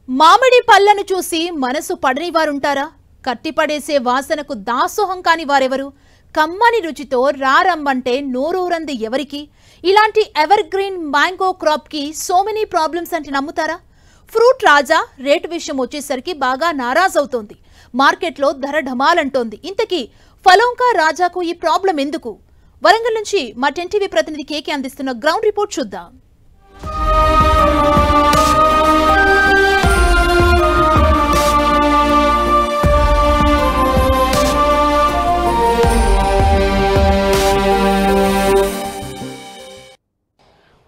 మామిడి పళ్ళను చూసి మనసు పడని వారుంటారా? కట్టిపడేసే వాసనకు దాసోహం కాని వారెవరు? కమ్మని రుచితో రారమ్మంటే నోరూరంది ఎవరికి? ఇలాంటి ఎవర్ గ్రీన్ మ్యాంగో క్రాప్ కి సో మెనీ ప్రాబ్లమ్స్ అంటే నమ్ముతారా? ఫ్రూట్ రాజా రేటు విషయం వచ్చేసరికి బాగా నారాజవుతోంది. మార్కెట్లో ధర ఢమాలంటోంది. ఇంతకీ ఫలోంకా రాజాకు ఈ ప్రాబ్లం ఎందుకు? వరంగల్ నుంచి మా 10 టీవీ ప్రతినిధి కేకే అందిస్తున్న గ్రౌండ్ రిపోర్ట్ చూద్దాం.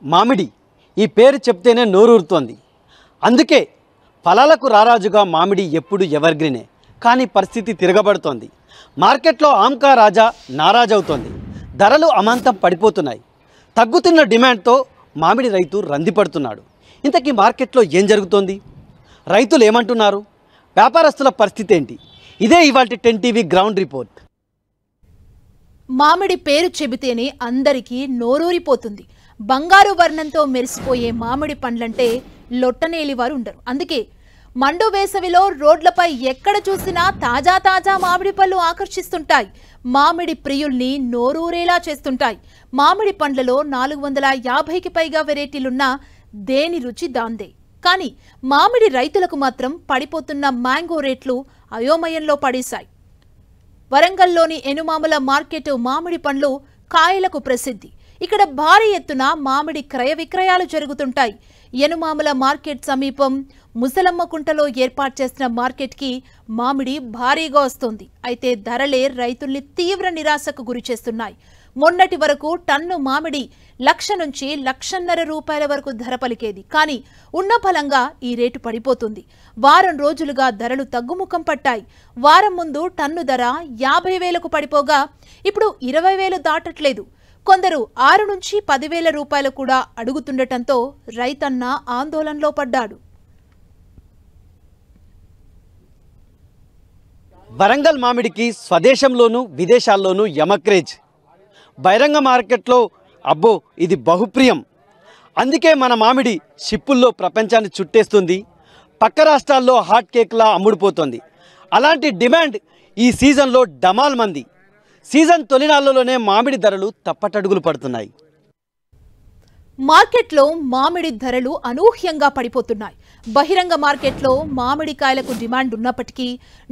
మామిడి ఈ పేరు చెప్తేనే నోరూరుతోంది. అందుకే ఫలాలకు రారాజుగా మామిడి ఎప్పుడు ఎవర్గ్రీనే. కానీ పరిస్థితి తిరగబడుతోంది. మార్కెట్లో ఆమ్కా రాజా నారాజవుతోంది. ధరలు అమాంతం పడిపోతున్నాయి. తగ్గుతున్న డిమాండ్తో మామిడి రైతు రందిపడుతున్నాడు. ఇంతకీ మార్కెట్లో ఏం జరుగుతోంది? రైతులు ఏమంటున్నారు? వ్యాపారస్తుల పరిస్థితి ఏంటి? ఇదే ఇవాల్టి 10 టీవీ గ్రౌండ్ రిపోర్ట్. మామిడి పేరు చెబితేనే అందరికీ నోరూరిపోతుంది. బంగారు వర్ణంతో మెరిసిపోయే మామిడి పండ్లంటే లొట్టనేలివారు ఉండరు. అందుకే మండు వేసవిలో రోడ్లపై ఎక్కడ చూసినా తాజా తాజా మామిడి పళ్ళు ఆకర్షిస్తుంటాయి. మామిడి ప్రియుల్ని నోరూరేలా చేస్తుంటాయి. మామిడి పండ్లలో 450కి పైగా వెరైటీలున్నా దేని రుచి దాందే. కానీ మామిడి రైతులకు మాత్రం పడిపోతున్న మ్యాంగో రేట్లు అయోమయంలో పడేశాయి. వరంగల్లోని ఎనుమాముల మార్కెట్ మామిడి పండ్లు కాయలకు ప్రసిద్ధి. ఇక్కడ భారీ ఎత్తున మామిడి క్రయ విక్రయాలు జరుగుతుంటాయి. ఎనుమాముల మార్కెట్ సమీపం ముసలమ్మ కుంటలో ఏర్పాటు చేసిన మార్కెట్కి మామిడి భారీగా వస్తుంది. అయితే ధరలే రైతుల్ని తీవ్ర నిరాశకు గురి చేస్తున్నాయి. మొన్నటి వరకు టన్ను మామిడి 1,00,000 నుంచి 1,50,000 రూపాయల వరకు ధర పలికేది. కానీ ఉన్న ఫలంగా ఈ రేటు పడిపోతుంది. వారం రోజులుగా ధరలు తగ్గుముఖం పట్టాయి. వారం ముందు టన్ను ధర 50,000కు పడిపోగా ఇప్పుడు 20,000 దాటట్లేదు. కొందరు 6 నుంచి 10,000 రూపాయలు కూడా అడుగుతుండటంతో రైతన్న ఆందోళనలో పడ్డాడు. వరంగల్ మామిడికి స్వదేశంలోనూ విదేశాల్లోనూ యమక్రేజ్. బహిరంగ మార్కెట్లో అబ్బో ఇది బహుప్రియం. అందుకే మన మామిడి షిప్పుల్లో ప్రపంచాన్ని చుట్టేస్తుంది. పక్క రాష్ట్రాల్లో హాట్ కేక్లా అమ్ముడుపోతుంది. అలాంటి డిమాండ్ ఈ సీజన్లో డమాల్ మంది. సీజన్ తొలినాళ్లలోనే మామిడి ధరలు తప్పటడుగులు పడుతున్నాయి. మార్కెట్లో మామిడి ధరలు అనూహ్యంగా పడిపోతున్నాయి. బహిరంగ మార్కెట్లో మామిడికాయలకు డిమాండ్ ఉన్నప్పటికీ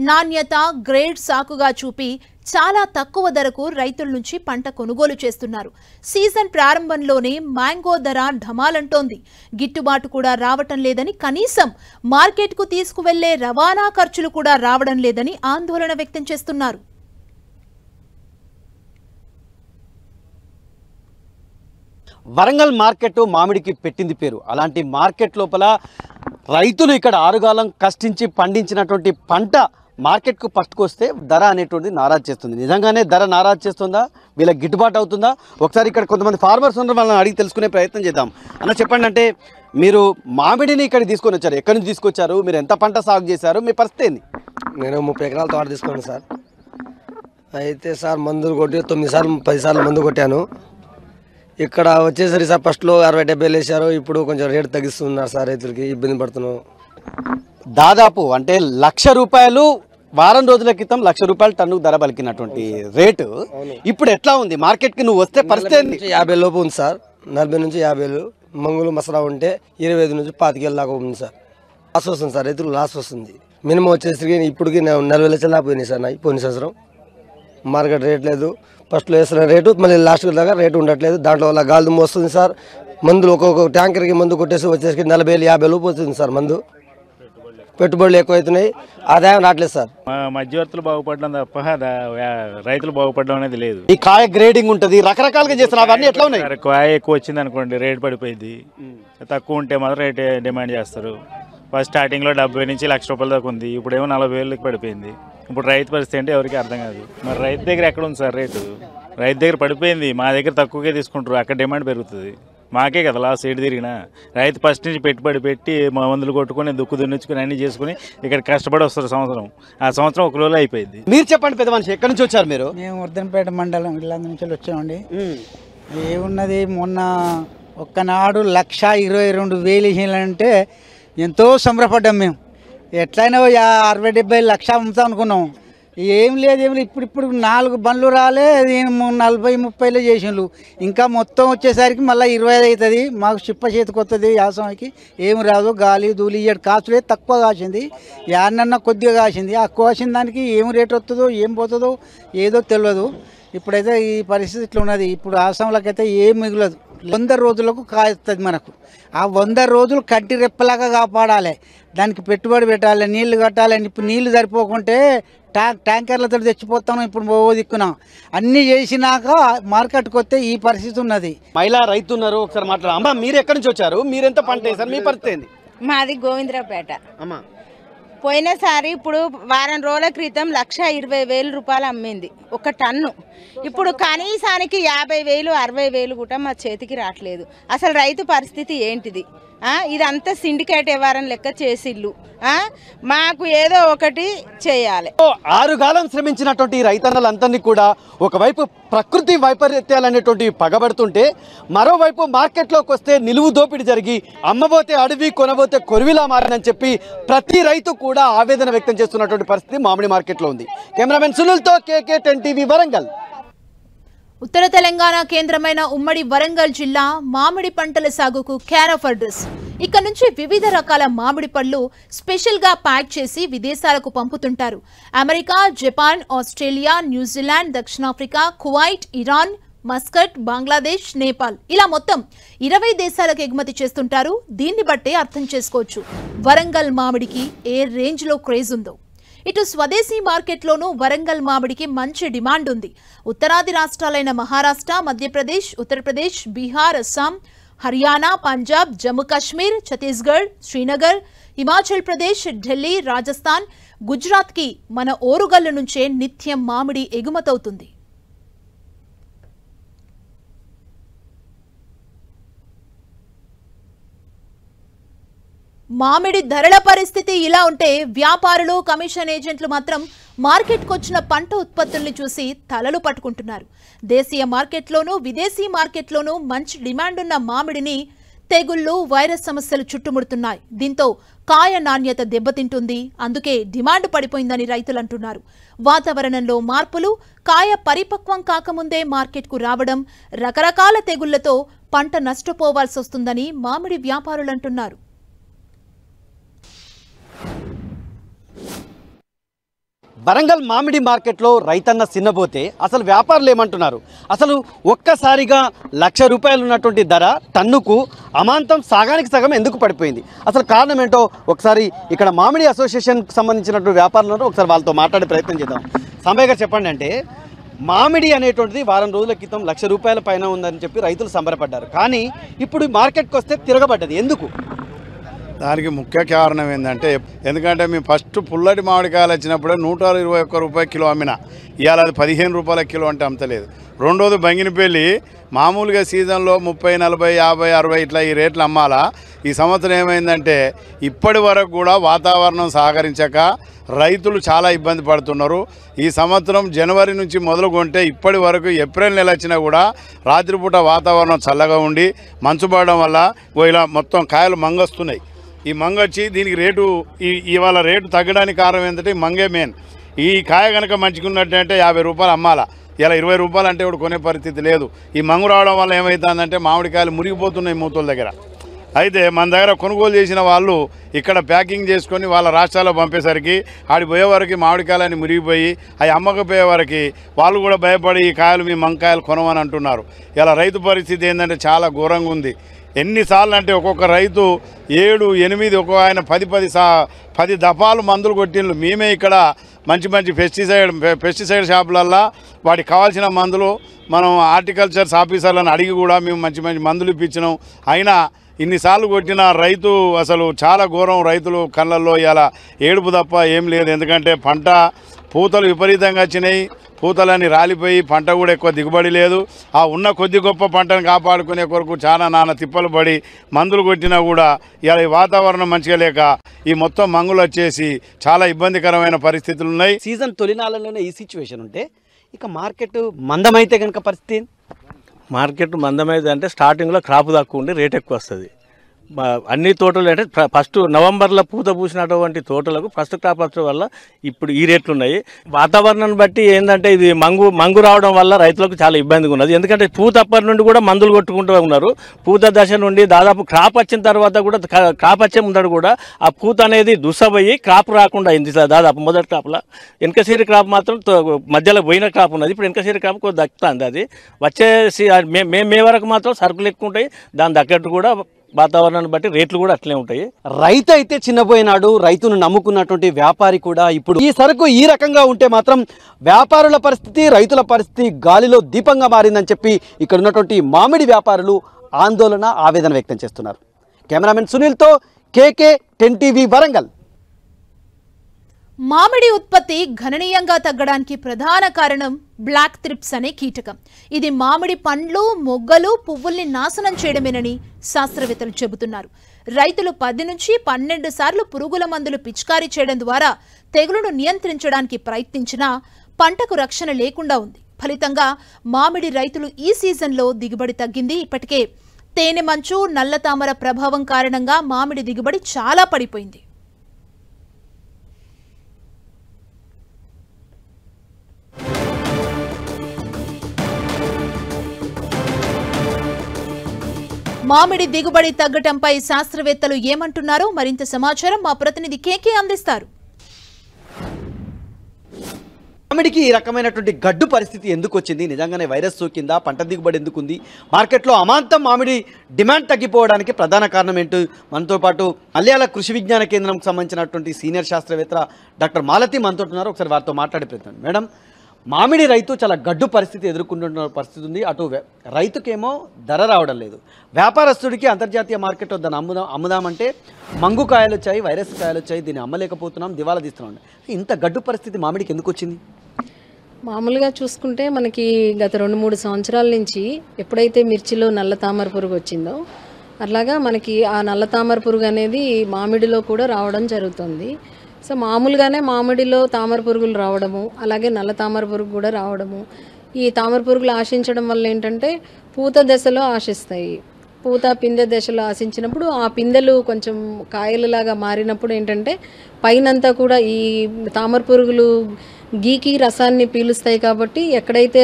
నాణ్యత గ్రేడ్ సాకుగా చూపి చాలా తక్కువ ధరకు రైతుల నుంచి పంట కొనుగోలు చేస్తున్నారు. సీజన్ ప్రారంభంలోనే మ్యాంగో ధర ఢమాలంటోంది. గిట్టుబాటు కూడా రావటం లేదని, కనీసం మార్కెట్కు తీసుకువెళ్లే రవాణా ఖర్చులు కూడా రావడం లేదని ఆందోళన వ్యక్తం చేస్తున్నారు. వరంగల్ మార్కెట్ మామిడికి పెట్టింది పేరు. అలాంటి మార్కెట్ లోపల రైతులు ఇక్కడ ఆరుగాలం కష్టించి పండించినటువంటి పంట మార్కెట్కు పట్టుకొస్తే ధర అనేటువంటిది నారాజ్ చేస్తుంది. నిజంగానే ధర నారాజ్ చేస్తుందా? వీళ్ళకి గిట్టుబాటు అవుతుందా? ఒకసారి ఇక్కడ కొంతమంది ఫార్మర్స్ ఉన్నారు, వాళ్ళని అడిగి తెలుసుకునే ప్రయత్నం చేద్దాం. అన్న చెప్పండి, అంటే మీరు మామిడిని ఇక్కడ తీసుకొని వచ్చారు, ఎక్కడి నుంచి తీసుకొచ్చారు? మీరు ఎంత పంట సాగు చేశారు? మీ పరిస్థితి ఏంది? నేను 30 ఎకరాల తోట తీసుకున్నాను సార్. అయితే సార్ మందులు కొట్టి 9 సార్లు 10 సార్లు మందు కొట్టాను. ఇక్కడ వచ్చేసరికి సార్ ఫస్ట్లో 60-70 వేసారు. ఇప్పుడు కొంచెం రేటు తగ్గిస్తున్నారు సార్. రైతులకి ఇబ్బంది పడుతున్నాం. దాదాపు అంటే 1,00,000 రూపాయలు వారం రోజుల క్రితం 1,00,000 రూపాయలు టన్ను ధర పలికినటువంటి రేటు ఇప్పుడు ఎట్లా ఉంది? మార్కెట్కి నువ్వు వస్తే పరిస్థితి 50 లోపు ఉంది సార్. 40 నుంచి 50 మంగులు మసరా ఉంటే 25 నుంచి 25,000 దాకా ఉంది సార్. లాస్ వస్తుంది సార్, రైతులు లాస్ వస్తుంది. మినిమం వచ్చేసరికి ఇప్పటికి 40 లక్షలు పోయినాయి సార్. నాకు పోయిన సంవత్సరం మార్కెట్ రేట్ లేదు. ఫస్ట్లో వేసిన రేటు మళ్ళీ లాస్ట్ దాకా రేటు ఉండట్లేదు. దాంట్లో వల్ల గాలి దుమ్ము వస్తుంది సార్. మందులు ఒక్కొక్క ట్యాంకర్కి మందు కొట్టేసి వచ్చేసరికి 40,000-50 లోపు వస్తుంది సార్. మందు పెట్టుబడులు ఎక్కువ అవుతున్నాయి, ఆదాయం రావట్లేదు సార్. మధ్యవర్తులు బాగుపడడం తప్ప రైతులు బాగుపడడం అనేది లేదు. ఈ కాయ గ్రేడింగ్ ఉంటుంది, రకరకాలుగా చేస్తున్నారు. అవన్నీ ఎట్లా ఉన్నాయి? కాయ ఎక్కువ వచ్చింది అనుకోండి రేట్ పడిపోయింది. తక్కువ ఉంటే మాత్రం రేట్ డిమాండ్ చేస్తారు. ఫస్ట్ స్టార్టింగ్లో 70 నుంచి 1,00,000 రూపాయల దాకా ఉంది. ఇప్పుడు ఏమో 40,000కి పడిపోయింది. ఇప్పుడు రైతు పరిస్థితి అంటే ఎవరికి అర్థం కాదు. మరి రైతు దగ్గర ఎక్కడ ఉంది సార్ రేటు? రైతు దగ్గర పడిపోయింది, మా దగ్గర తక్కువగా తీసుకుంటారు. అక్కడ డిమాండ్ పెరుగుతుంది. మాకే కదా లాస్ ఏడు తిరిగినా. రైతు ఫస్ట్ నుంచి పెట్టుబడి పెట్టి మందులు కొట్టుకుని దుక్కు దున్నించుకుని అన్ని చేసుకుని ఇక్కడ కష్టపడి వస్తారు సంవత్సరం. ఆ సంవత్సరం ఒక రోజులో అయిపోయింది. మీరు చెప్పండి పెద్ద మనిషి, ఎక్కడి నుంచి వచ్చారు మీరు? మేము వర్ధనపేట మండలం ఇల్లందు నుంచి వచ్చామండి. ఏమున్నది మొన్న ఒక్కనాడు 1,22,000 వేలు వేయాలంటే ఎంతో సంబరపడ్డాం మేము. ఎట్లయినా 60-70 లక్షలు అమ్ముతాం అనుకున్నాం. ఏం లేదు ఇప్పుడు 4 బండ్లు రాలే, 40-30లో చేసిండ్రు. ఇంకా మొత్తం వచ్చేసరికి మళ్ళీ 25 అవుతుంది. మాకు చిప్ప చేతికి వస్తుంది. వ్యవసాయానికి ఏమి రాదు, గాలి ధూళి ఇయ్యడు. కాసులే తక్కువ కాసింది, యాన్నన్నా కొద్దిగా కాసింది. ఆ కోసిన దానికి ఏం రేటు వస్తుందో ఏం పోతుందో ఏదో తెలియదు. ఇప్పుడైతే ఈ పరిస్థితి ఇట్లా ఉన్నది. ఇప్పుడు ఆసాంలకైతే ఏం మిగలదు. 100 రోజులకు కాస్తుంది మనకు. ఆ 100 రోజులు కంటి రెప్పలాగా కాపాడాలి. దానికి పెట్టుబడి పెట్టాలి, నీళ్లు కట్టాలి. ఇప్పుడు నీళ్లు సరిపోకుంటే ట్యాంకర్లతో తెచ్చిపోతాం. ఇప్పుడు దిక్కున్నాం. అన్నీ చేసినాక మార్కెట్కి వస్తే ఈ పరిస్థితి ఉన్నది. మహిళా రైతు ఉన్నారు, ఒకసారి మాట్లాడు. అమ్మ, మీరు ఎక్కడి నుంచి వచ్చారు? మీరెంత పంట వేశారు? మీ పరిస్థితి ఏంది? మాది గోవిందరావుపేట. అమ్మా, పోయినసారి ఇప్పుడు వారం రోజుల క్రితం 1,20,000 రూపాయలు అమ్మింది ఒక టన్ను. ఇప్పుడు కనీసానికి 50,000 60,000 కూడా మా చేతికి రావట్లేదు. అసలు రైతు పరిస్థితి ఏంటిది? ఇదంతా సిండికేట్ వ్యవహారం లెక్క చేసిళ్ళు. మాకు ఏదో ఒకటి చేయాలి. 6 కాలం శ్రమించినటువంటి రైతన్నలందరినీ కూడా ఒకవైపు ప్రకృతి వైపరీత్యాలనేటువంటి పగబడుతుంటే, మరోవైపు మార్కెట్లోకి వస్తే నిలువు దోపిడీ జరిగి అమ్మబోతే అడవి కొనబోతే కొరివిలా మారిందని చెప్పి ప్రతి రైతు కూడా ఆవేదన వ్యక్తం చేస్తున్నటువంటి పరిస్థితి మామిడి మార్కెట్లో ఉంది. కెమెరామెన్ సునీల్తో KK 10 TV వరంగల్. ఉత్తర తెలంగాణ కేంద్రమైన ఉమ్మడి వరంగల్ జిల్లా మామిడి పంటల సాగుకు కేర్ ఆఫ్ అడ్రస్. ఇక్కడ నుంచి వివిధ రకాల మామిడి పళ్ళు స్పెషల్ గా ప్యాక్ చేసి విదేశాలకు పంపుతుంటారు. అమెరికా, జపాన్, ఆస్ట్రేలియా, న్యూజిలాండ్, దక్షిణాఫ్రికా, Kuwait, Iran, Muscat, Bangladesh, Nepal ఇలా మొత్తం 20 దేశాలకు ఎగుమతి చేస్తుంటారు. దీన్ని బట్టే అర్థం చేసుకోవచ్చు వరంగల్ మామిడికి ఏ రేంజ్ లో క్రేజ్ ఉందో. ఇటు స్వదేశీ మార్కెట్లోనూ వరంగల్ మామిడికి మంచి డిమాండ్ ఉంది. ఉత్తరాది రాష్ట్రాలైన మహారాష్ట్ర, మధ్యప్రదేశ్, ఉత్తరప్రదేశ్, బీహార్, అస్సాం, హర్యానా, పంజాబ్, జమ్మూ కాశ్మీర్, ఛత్తీస్గఢ్, శ్రీనగర్, హిమాచల్ ప్రదేశ్, ఢిల్లీ, రాజస్థాన్, గుజరాత్కి మన ఓరుగల్లు నుంచే నిత్యం మామిడి ఎగుమతవుతుంది. మామిడి ధరల పరిస్థితి ఇలా ఉంటే వ్యాపారులు, కమిషన్ ఏజెంట్లు మాత్రం మార్కెట్కు వచ్చిన పంట ఉత్పత్తుల్ని చూసి తలలు పట్టుకుంటున్నారు. దేశీయ మార్కెట్లోనూ విదేశీ మార్కెట్లోనూ మంచి డిమాండ్ ఉన్న మామిడిని తెగుళ్లు, వైరస్ సమస్యలు చుట్టుముడుతున్నాయి. దీంతో కాయ నాణ్యత దెబ్బతింటుంది. అందుకే డిమాండ్ పడిపోయిందని రైతులు అంటున్నారు. వాతావరణంలో మార్పులు, కాయ పరిపక్వం కాకముందే మార్కెట్కు రావడం, రకరకాల తెగుళ్లతో పంట నష్టపోవాల్సి వస్తుందని మామిడి వ్యాపారులు అంటున్నారు. వరంగల్ మామిడి మార్కెట్లో రైతన్న సిన్నబోతే అసలు వ్యాపారులు ఏమంటున్నారు? అసలు ఒక్కసారిగా 1,00,000 రూపాయలు ఉన్నటువంటి ధర టన్నుకు అమాంతం సగానికి సగం ఎందుకు పడిపోయింది? అసలు కారణం ఏంటో ఒకసారి ఇక్కడ మామిడి అసోసియేషన్కి సంబంధించినటువంటి వ్యాపారులను ఒకసారి వాళ్ళతో మాట్లాడే ప్రయత్నం చేద్దాం. సంబయ్య గారు చెప్పండి. అంటే మామిడి అనేటువంటిది వారం రోజుల క్రితం 1,00,000 రూపాయల పైన ఉందని చెప్పి రైతులు సంబరపడ్డారు. కానీ ఇప్పుడు మార్కెట్కి వస్తే తిరగబడ్డది. ఎందుకు? దానికి ముఖ్య కారణం ఏంటంటే, ఎందుకంటే మేము ఫస్ట్ పుల్లటి మామిడికాయలు వచ్చినప్పుడే 121 రూపాయల కిలో అమ్మిన. ఇవాళ అది 15 రూపాయల కిలో అంటే అమ్మతలేదు. రెండోది బంగినపల్లి మామూలుగా సీజన్లో 30, 40, 50, 60 ఇట్లా ఈ రేట్లు అమ్మాలా. ఈ సంవత్సరం ఏమైందంటే ఇప్పటి వరకు కూడా వాతావరణం సహకరించక రైతులు చాలా ఇబ్బంది పడుతున్నారు. ఈ సంవత్సరం జనవరి నుంచి మొదలుకొంటే ఇప్పటి వరకు ఏప్రిల్ నెల వచ్చినా కూడా రాత్రిపూట వాతావరణం చల్లగా ఉండి మంచు పడడం వల్ల ఇలా మొత్తం కాయలు మంగొస్తున్నాయి. ఈ మంగొచ్చి దీనికి రేటు ఇవాళ రేటు తగ్గడానికి కారణం ఏంటంటే మంగే మెయిన్. ఈ కాయ కనుక మంచిగున్నట్టంటే 50 రూపాయలు అమ్మాలా. ఇలా 20 రూపాయలు అంటే కూడా కొనే పరిస్థితి లేదు. ఈ మంగు రావడం వల్ల ఏమవుతుందంటే మామిడికాయలు మురిగిపోతున్నాయి మూతల దగ్గర. అయితే మన దగ్గర కొనుగోలు చేసిన వాళ్ళు ఇక్కడ ప్యాకింగ్ చేసుకొని వాళ్ళ రాష్ట్రాల్లో పంపేసరికి ఆడి పోయేవారికి మామిడికాయలని మురిగిపోయి అవి అమ్మకపోయేవారికి వాళ్ళు కూడా భయపడి ఈ కాయలు మీ మంకాయలు కొనమని అంటున్నారు. ఇలా రైతు పరిస్థితి ఏంటంటే చాలా ఘోరంగా ఉంది. ఎన్నిసార్లు అంటే ఒక్కొక్క రైతు 7, 8 ఒక్కొక్క ఆయన 10 దఫాలు మందులు కొట్టిండ్రు. మేమే ఇక్కడ మంచి పెస్టిసైడ్ షాపులల్లో వాటికి కావాల్సిన మందులు మనం హార్టికల్చర్స్ ఆఫీసర్లను అడిగి కూడా మేము మంచి మందులు ఇప్పించినాం. అయినా ఇన్నిసార్లు కొట్టిన రైతు అసలు చాలా ఘోరం. రైతులు కళ్ళల్లో ఇలా ఏడుపు తప్ప ఏం లేదు. ఎందుకంటే పంట పూతలు విపరీతంగా వచ్చినాయి. పూతలని రాలిపోయి పంట కూడా ఎక్కువ దిగుబడి లేదు. ఆ ఉన్న కొద్ది గొప్ప పంటను కాపాడుకునే కొరకు చాలా నాన్న తిప్పలు పడి మందులు కొట్టినా కూడా ఇలా ఈ వాతావరణం మంచిగా లేక ఈ మొత్తం మంగులు వచ్చేసి చాలా ఇబ్బందికరమైన పరిస్థితులు ఉన్నాయి. సీజన్ తొలినాళ్ళలోనే ఈ సిచ్యువేషన్ ఉంటే ఇక మార్కెట్ మందమైతే కనుక పరిస్థితి మార్కెట్ మందమైతే అంటే స్టార్టింగ్లో క్రాప్ తక్కువ ఉండి రేట్ ఎక్కువ వస్తుంది. అన్ని తోటలు అంటే ఫస్ట్ నవంబర్లో పూత పూసినటువంటి తోటలకు ఫస్ట్ క్రాప్ వచ్చడం వల్ల ఇప్పుడు ఈ రేట్లు ఉన్నాయి. వాతావరణాన్ని బట్టి ఏంటంటే ఇది మంగు రావడం వల్ల రైతులకు చాలా ఇబ్బందిగా ఉన్నది. ఎందుకంటే పూత అప్పటి నుండి కూడా మందులు కొట్టుకుంటూ ఉన్నారు. పూత దశ నుండి దాదాపు క్రాప్ వచ్చిన తర్వాత కూడా క్రాప్ వచ్చే ముందడు కూడా ఆ పూత అనేది దుస్సపోయి క్రాప్ రాకుండా అయింది. దాదాపు మొదటి క్రాప్లో వెనకసీరి క్రాప్ మాత్రం మధ్యలో పోయిన క్రాప్ ఉన్నది. ఇప్పుడు వెనకసీరి క్రాప్ కొద్ది దక్కుతుంది. అది వచ్చేసి మే వరకు మాత్రం సరుకులు ఎక్కువ ఉంటాయి. దాని తగ్గట్టు కూడా వాతావరణాన్ని బట్టి రేట్లు కూడా అట్లే ఉంటాయి. రైతు అయితే చిన్నపోయినాడు, రైతును నమ్ముకున్నటువంటి వ్యాపారి కూడా ఇప్పుడు ఈ సరుకు ఈ రకంగా ఉంటే మాత్రం వ్యాపారుల పరిస్థితి, రైతుల పరిస్థితి గాలిలో దీపంగా మారిందని చెప్పి ఇక్కడ ఉన్నటువంటి మామిడి వ్యాపారులు ఆందోళన, ఆవేదన వ్యక్తం చేస్తున్నారు. కెమెరామెన్ సునీల్తో కేకే 10 టీవీ వరంగల్. మామిడి ఉత్పత్తి గణనీయంగా తగ్గడానికి ప్రధాన కారణం బ్లాక్ థ్రిప్స్ అనే కీటకం. ఇది మామిడి పండ్లు, మొగ్గలు, పువ్వుల్ని నాశనం చేయడమేనని శాస్త్రవేత్తలు చెబుతున్నారు. రైతులు 10 నుంచి 12 సార్లు పురుగుల మందులు పిచికారీ చేయడం ద్వారా తెగులును నియంత్రించడానికి ప్రయత్నించినా పంటకు రక్షణ లేకుండా ఉంది. ఫలితంగా మామిడి రైతులు ఈ సీజన్లో దిగుబడి తగ్గింది. ఇప్పటికే తేనె మంచు, నల్ల తామర ప్రభావం కారణంగా మామిడి దిగుబడి చాలా పడిపోయింది. మామిడి దిగుబడి తగ్గటంపై శాస్త్రవేత్తలు ఏమంటున్నారో మరింత సమాచారం మా ప్రతినిధి కేకే అందిస్తారు. మామిడికి ఈ రకమైనటువంటి గడ్డు పరిస్థితి ఎందుకు వచ్చింది? నిజంగానే వైరస్ సోకిందా? పంట దిగుబడి ఎందుకుంది? మార్కెట్లో అమాంతం మామిడి డిమాండ్ తగ్గిపోవడానికి ప్రధాన కారణం ఏంటో మనతో పాటు మల్యాల కృషి విజ్ఞాన కేంద్రంకి సంబంధించినటువంటి సీనియర్ శాస్త్రవేత్త డాక్టర్ మాలతి మనతో ఉన్నారు. ఒకసారి వారితో మాట్లాడే ప్రయత్నం. మేడం, మామిడి రైతు చాలా గడ్డు పరిస్థితి ఎదుర్కొంటున్న పరిస్థితి ఉంది. అటు రైతుకేమో ధర రావడం లేదు, వ్యాపారస్తుడికి అంతర్జాతీయ మార్కెట్లో దాన్ని అమ్ముదామంటే మంగు కాయలు వచ్చాయి, వైరస్ కాయలు వచ్చాయి, దీన్ని అమ్మలేకపోతున్నాం, దివాలా తీస్తున్నాం. ఇంత గడ్డు పరిస్థితి మామిడికి ఎందుకు వచ్చింది? మామూలుగా చూసుకుంటే మనకి గత 2-3 సంవత్సరాల నుంచి ఎప్పుడైతే మిర్చిలో నల్ల తామర పురుగు వచ్చిందో అట్లాగా మనకి ఆ నల్ల తామర పురుగు అనేది మామిడిలో కూడా రావడం జరుగుతుంది. సో మామూలుగానే మామిడిలో తామర పురుగులు రావడము, అలాగే నల్ల తామర పురుగు కూడా రావడము. ఈ తామర పురుగులు ఆశించడం వల్ల ఏంటంటే పూత దశలో ఆశిస్తాయి. పూత పిందె దశలో ఆశించినప్పుడు ఆ పిందెలు కొంచెం కాయలలాగా మారినప్పుడు ఏంటంటే పైనంతా కూడా ఈ తామర పురుగులు గీకి రసాన్ని పీలుస్తాయి. కాబట్టి ఎక్కడైతే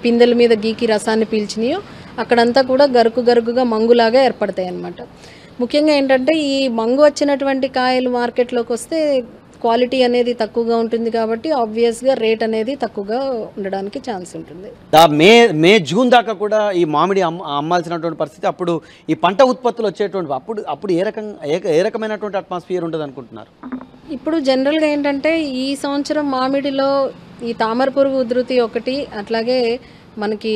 పిందెల మీద గీకి రసాన్ని పీల్చినాయో అక్కడంతా కూడా గరుకుగా మంగులాగా ఏర్పడతాయి అన్నమాట. ముఖ్యంగా ఏంటంటే ఈ మంగు వచ్చినటువంటి కాయలు మార్కెట్లోకి వస్తే క్వాలిటీ అనేది తక్కువగా ఉంటుంది. కాబట్టి ఆబ్వియస్గా రేట్ అనేది తక్కువగా ఉండడానికి ఛాన్స్ ఉంటుంది. మే జూన్ దాకా కూడా ఈ మామిడి అమ్మాల్సినటువంటి పరిస్థితి. అప్పుడు ఈ పంట ఉత్పత్తులు వచ్చేటువంటి అప్పుడు ఏ రకమైనటువంటి అట్మాస్ఫియర్ ఉంటుంది అనుకుంటున్నారు? ఇప్పుడు జనరల్గా ఏంటంటే ఈ సంవత్సరం మామిడిలో ఈ తామర పురుగు ఉధృతి ఒకటి, అట్లాగే మనకి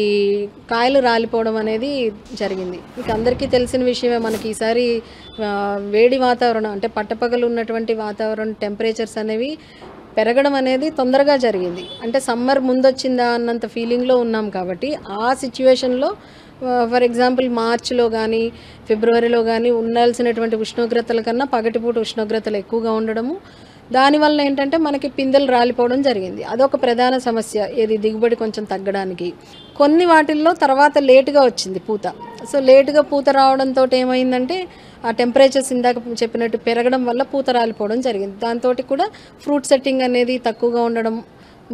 కాయలు రాలిపోవడం అనేది జరిగింది. మీకు అందరికీ తెలిసిన విషయమే. మనకి ఈసారి వేడి వాతావరణం అంటే పట్టపగలు ఉన్నటువంటి వాతావరణం టెంపరేచర్స్ అనేవి పెరగడం అనేది తొందరగా జరిగింది. అంటే సమ్మర్ ముందొచ్చిందా అన్నంత ఫీలింగ్లో ఉన్నాం. కాబట్టి ఆ సిచ్యువేషన్లో ఫర్ ఎగ్జాంపుల్ మార్చిలో కానీ ఫిబ్రవరిలో కానీ ఉండాల్సినటువంటి ఉష్ణోగ్రతల కన్నా పగటిపూట ఉష్ణోగ్రతలు ఎక్కువగా ఉండడము, దానివల్ల ఏంటంటే మనకి పిందెలు రాలిపోవడం జరిగింది. అదొక ప్రధాన సమస్య. ఏది దిగుబడి కొంచెం తగ్గడానికి. కొన్ని వాటిల్లో తర్వాత లేటుగా వచ్చింది పూత. సో లేటుగా పూత రావడంతో ఏమైందంటే ఆ టెంపరేచర్స్ ఇందాక చెప్పినట్టు పెరగడం వల్ల పూత రాలిపోవడం జరిగింది. దాంతో కూడా ఫ్రూట్ సెట్టింగ్ అనేది తక్కువగా ఉండడం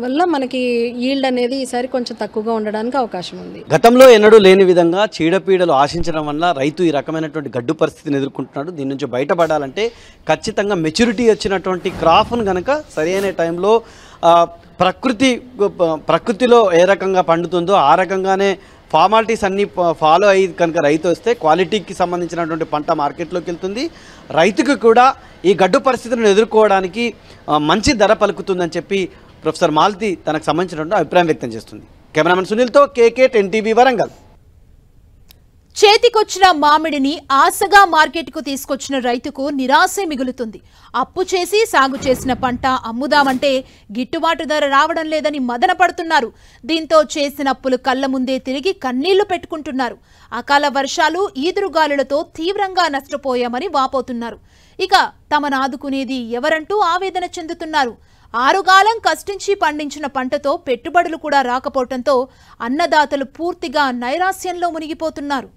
వల్ల మనకి ఈల్డ్ అనేది ఈసారి కొంచెం తక్కువగా ఉండడానికి అవకాశం ఉంది. గతంలో ఎన్నడూ లేని విధంగా చీడపీడలు ఆశించడం వల్ల రైతు ఈ రకమైనటువంటి గడ్డు పరిస్థితిని ఎదుర్కొంటున్నాడు. దీని నుంచి బయటపడాలంటే ఖచ్చితంగా మెచ్యూరిటీ వచ్చినటువంటి క్రాప్ను కనుక సరైన టైంలో ప్రకృతిలో ఏ రకంగా పండుతుందో ఆ రకంగానే ఫార్మాలిటీస్ అన్నీ ఫాలో అయ్యి కనుక రైతు వస్తే క్వాలిటీకి సంబంధించినటువంటి పంట మార్కెట్లోకి వెళ్తుంది. రైతుకు కూడా ఈ గడ్డు పరిస్థితులను ఎదుర్కోవడానికి మంచి ధర పలుకుతుందని చెప్పి ప్రొఫెసర్ మాలతి తనకు సంబంధించినటువంటి అభిప్రాయం వ్యక్తం చేస్తుంది. కెమెరామెన్ సునీల్తో కేకే 10 టీవీ వరంగల్. చేతికొచ్చిన మామిడిని ఆశగా మార్కెట్కు తీసుకొచ్చిన రైతుకు నిరాశే మిగులుతుంది. అప్పు చేసి సాగు చేసిన పంట అమ్ముదామంటే గిట్టుబాటు ధర రావడం లేదని మదన పడుతున్నారు. దీంతో చేసిన అప్పులు కళ్ళ ముందే తిరిగి కన్నీళ్లు పెట్టుకుంటున్నారు. అకాల వర్షాలు, ఈదురుగాలులతో తీవ్రంగా నష్టపోయామని వాపోతున్నారు. ఇక తమను ఆదుకునేది ఎవరంటూ ఆవేదన చెందుతున్నారు. ఆరుగాలం కష్టించి పండించిన పంటతో పెట్టుబడులు కూడా రాకపోవడంతో అన్నదాతలు పూర్తిగా నైరాశ్యంలో మునిగిపోతున్నారు.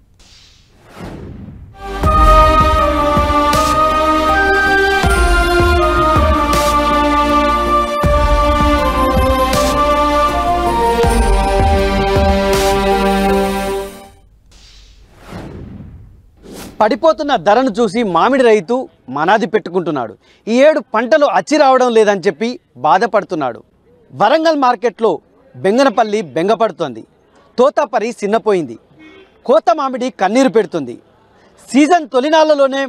పడిపోతున్న ధరను చూసి మామిడి రైతు మనాది పెట్టుకుంటున్నాడు. ఈ ఏడు పంటలు అచ్చి రావడం లేదని చెప్పి బాధపడుతున్నాడు. వరంగల్ మార్కెట్లో బెంగనపల్లి బెంగపడుతోంది. తోతాపరి సిన్నపోయింది. కోత మామిడి కన్నీరు పెడుతుంది. సీజన్ తొలినాళ్లలోనే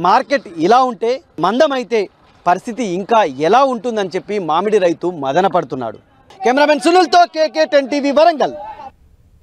మార్కెట్ ఇలా ఉంటే మందమైతే పరిస్థితి ఇంకా ఎలా ఉంటుందని చెప్పి మామిడి రైతు మదన పడుతున్నాడు. కెమెరామెన్ సునీల్తో KK10 TV వరంగల్.